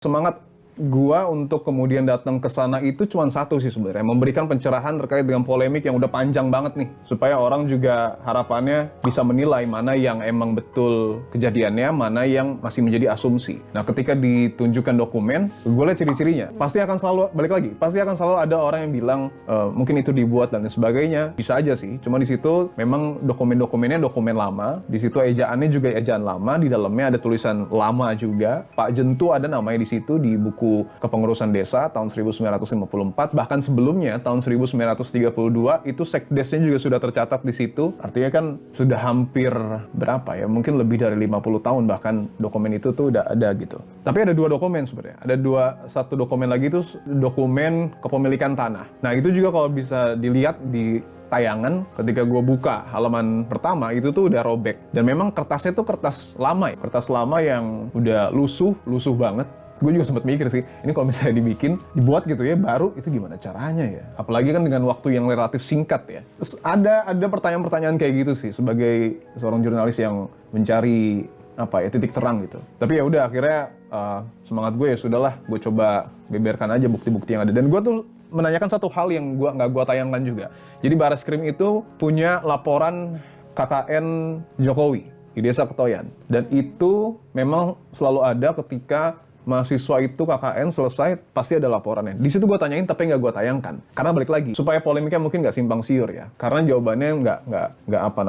Semangat gua untuk kemudian datang ke sana itu cuma satu sih sebenarnya, memberikan pencerahan terkait dengan polemik yang udah panjang banget nih, supaya orang juga harapannya bisa menilai mana yang emang betul kejadiannya, mana yang masih menjadi asumsi. Nah, ketika ditunjukkan dokumen, gue lihat ciri-cirinya, pasti akan selalu, balik lagi, pasti akan selalu ada orang yang bilang mungkin itu dibuat dan sebagainya. Bisa aja sih, cuma di situ memang dokumen-dokumennya dokumen lama, di situ ejaannya juga ejaan lama, di dalamnya ada tulisan lama juga. Pak Jentu ada namanya di situ di buku Kepengurusan Desa tahun 1954, bahkan sebelumnya tahun 1932 itu sekdesnya juga sudah tercatat di situ. Artinya kan sudah hampir berapa ya, mungkin lebih dari 50 tahun bahkan dokumen itu tuh udah ada gitu. Tapi ada dua dokumen sebenarnya, satu dokumen lagi itu dokumen kepemilikan tanah. Nah, itu juga kalau bisa dilihat di tayangan, ketika gue buka halaman pertama itu tuh udah robek, dan memang kertasnya tuh kertas lama ya, kertas lama yang udah lusuh banget. Gue juga sempat mikir sih, ini kalau misalnya dibuat gitu ya, baru itu gimana caranya ya? Apalagi kan dengan waktu yang relatif singkat ya. Terus ada pertanyaan-pertanyaan kayak gitu sih, sebagai seorang jurnalis yang mencari titik terang gitu. Tapi ya udah, akhirnya semangat gue ya sudahlah, gue coba beberkan aja bukti-bukti yang ada. Dan gue tuh menanyakan satu hal yang nggak gue tayangkan juga. Jadi Barreskrim itu punya laporan KKN Jokowi di Desa Ketoyan, dan itu memang selalu ada ketika mahasiswa itu KKN selesai, pasti ada laporannya. Di situ gue tanyain tapi nggak gue tayangkan, karena balik lagi supaya polemiknya mungkin nggak simpang siur ya. Karena jawabannya nggak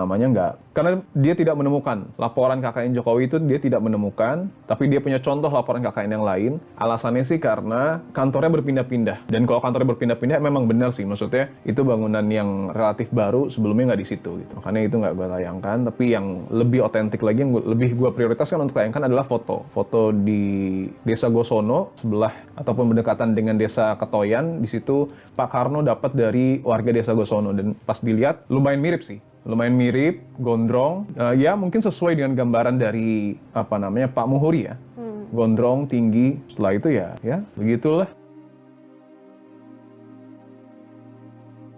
karena dia tidak menemukan laporan KKN Jokowi itu, dia tidak menemukan. Tapi dia punya contoh laporan KKN yang lain. Alasannya sih karena kantornya berpindah-pindah, dan kalau kantornya berpindah-pindah memang benar sih, maksudnya itu bangunan yang relatif baru, sebelumnya nggak di situ gitu. Makanya itu nggak gue tayangkan. Tapi yang lebih otentik lagi, yang lebih gue prioritaskan untuk tayangkan adalah foto di Desa Gosono sebelah ataupun berdekatan dengan Desa Ketoyan. Di situ Pak Karno dapat dari warga Desa Gosono, dan pas dilihat lumayan mirip sih. Lumayan mirip, gondrong, ya mungkin sesuai dengan gambaran dari Pak Muhuri ya. Gondrong, tinggi, setelah itu ya begitulah.